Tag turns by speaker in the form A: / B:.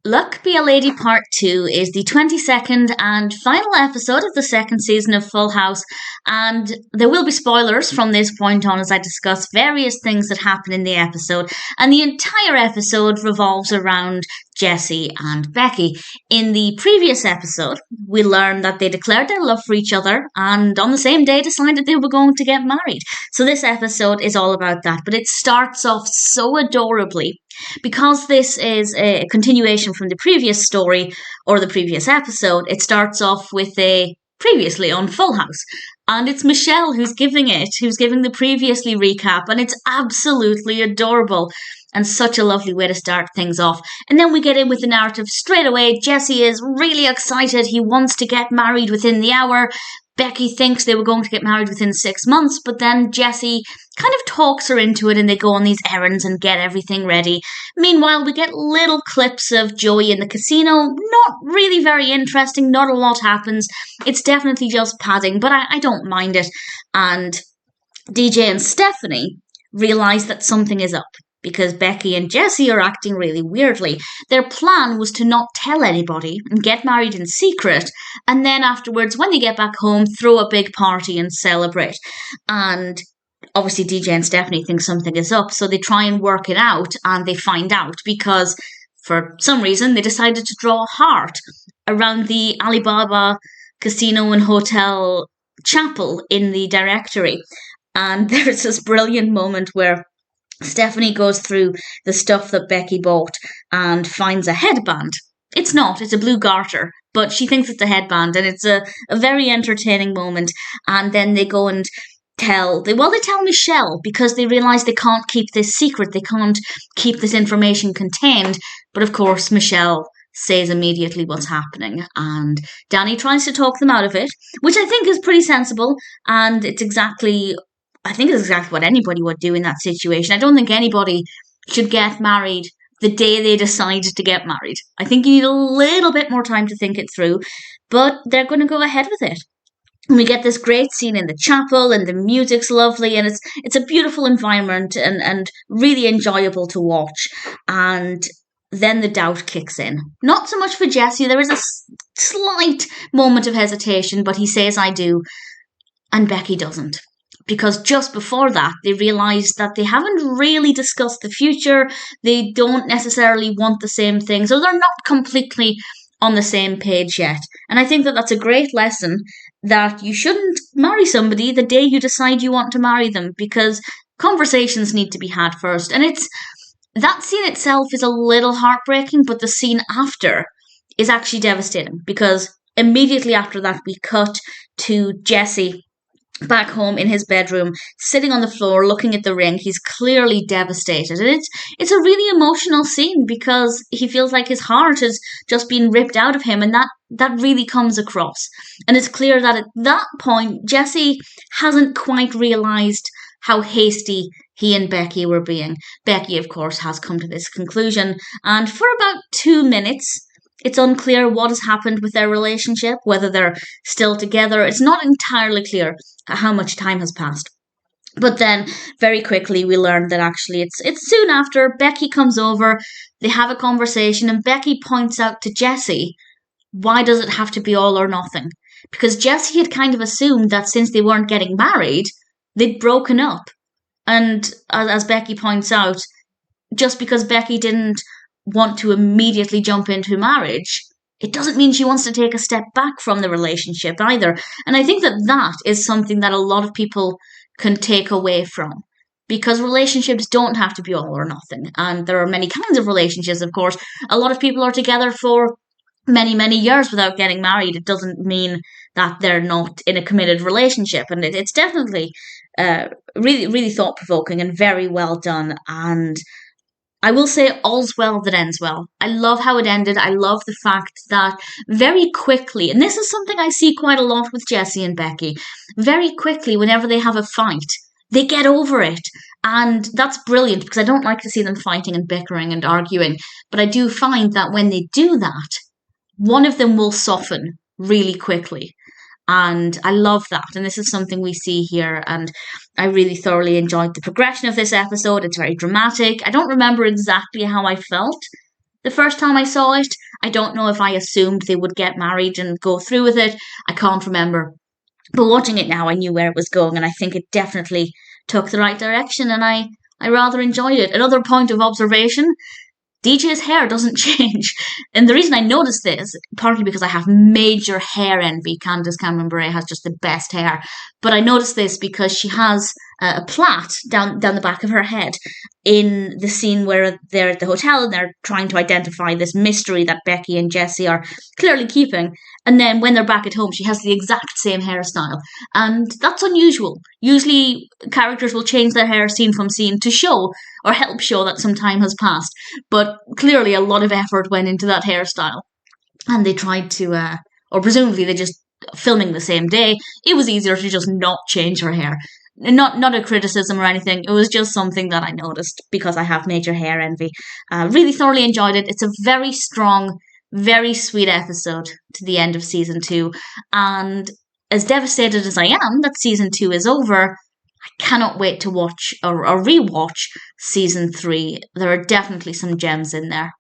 A: Luck Be a Lady Part 2 is the 22nd and final episode of the second season of Full House, and there will be spoilers from this point on as I discuss various things that happen in the episode, and the entire episode revolves around Jesse and Becky. In the previous episode, we learned that they declared their love for each other and on the same day decided they were going to get married. So this episode is all about that, but it starts off so adorably. Because this is a continuation from the previous story or the previous episode, it starts off with a previously on Full House. And it's Michelle who's giving the previously recap, and it's absolutely adorable and such a lovely way to start things off. And then we get in with the narrative straight away. Jesse is really excited. He wants to get married within the hour. Becky thinks they were going to get married within 6 months, but then Jesse kind of talks her into it and they go on these errands and get everything ready. Meanwhile, we get little clips of Joey in the casino. Not really very interesting, not a lot happens. It's definitely just padding, but I don't mind it. And DJ and Stephanie realise that something is up, because Becky and Jesse are acting really weirdly. Their plan was to not tell anybody and get married in secret, and then afterwards, when they get back home, throw a big party and celebrate. And obviously DJ and Stephanie think something is up, so they try and work it out, and they find out because for some reason they decided to draw a heart around the Alibaba Casino and Hotel chapel in the directory. And there's this brilliant moment where Stephanie goes through the stuff that Becky bought and finds a headband. It's not, it's a blue garter, but she thinks it's a headband, and it's a very entertaining moment. And then they go and tell Michelle, because they realise they can't keep this secret, they can't keep this information contained. But of course, Michelle says immediately what's happening, and Danny tries to talk them out of it, which I think is pretty sensible, and it's exactly what anybody would do in that situation. I don't think anybody should get married the day they decide to get married. I think you need a little bit more time to think it through, but they're going to go ahead with it. And we get this great scene in the chapel, and the music's lovely, and it's a beautiful environment and really enjoyable to watch. And then the doubt kicks in. Not so much for Jesse. There is a slight moment of hesitation, but he says, "I do," and Becky doesn't. Because just before that, they realise that they haven't really discussed the future. They don't necessarily want the same things, or they're not completely on the same page yet. And I think that that's a great lesson, that you shouldn't marry somebody the day you decide you want to marry them, because conversations need to be had first. And that scene itself is a little heartbreaking, but the scene after is actually devastating, because immediately after that, we cut to Jesse back home in his bedroom, sitting on the floor, looking at the ring. He's clearly devastated. And it's a really emotional scene, because he feels like his heart has just been ripped out of him, and that really comes across. And it's clear that at that point, Jesse hasn't quite realised how hasty he and Becky were being. Becky, of course, has come to this conclusion, and for about 2 minutes, it's unclear what has happened with their relationship, whether they're still together. It's not entirely clear how much time has passed. But then, very quickly, we learn that actually it's soon after. Becky comes over, they have a conversation, and Becky points out to Jesse, why does it have to be all or nothing? Because Jesse had kind of assumed that since they weren't getting married, they'd broken up. And as Becky points out, just because Becky didn't want to immediately jump into marriage, it doesn't mean she wants to take a step back from the relationship either. And I think that is something that a lot of people can take away from, because relationships don't have to be all or nothing. And there are many kinds of relationships, of course. A lot of people are together for many, many years without getting married. It doesn't mean that they're not in a committed relationship. And it's definitely really, really thought-provoking and very well done. And I will say all's well that ends well. I love how it ended. I love the fact that very quickly, and this is something I see quite a lot with Jesse and Becky, very quickly, whenever they have a fight, they get over it. And that's brilliant, because I don't like to see them fighting and bickering and arguing. But I do find that when they do that, one of them will soften really quickly. And I love that. And this is something we see here. And I really thoroughly enjoyed the progression of this episode. It's very dramatic. I don't remember exactly how I felt the first time I saw it. I don't know if I assumed they would get married and go through with it. I can't remember. But watching it now, I knew where it was going, and I think it definitely took the right direction, and I rather enjoyed it. Another point of observation, DJ's hair doesn't change. And the reason I noticed this, partly because I have major hair envy. Candace Cameron Bure has just the best hair. But I noticed this because she has a plait down the back of her head in the scene where they're at the hotel and they're trying to identify this mystery that Becky and Jesse are clearly keeping. And then when they're back at home, she has the exact same hairstyle. And that's unusual. Usually characters will change their hair scene from scene to show or help show that some time has passed. But clearly a lot of effort went into that hairstyle. And they tried to, or presumably they just filming the same day, it was easier to just not change her hair. Not a criticism or anything. It was just something that I noticed because I have major hair envy. Really thoroughly enjoyed it. It's a very strong, very sweet episode to the end of season 2. And as devastated as I am that season 2 is over, I cannot wait to watch or rewatch season 3. There are definitely some gems in there.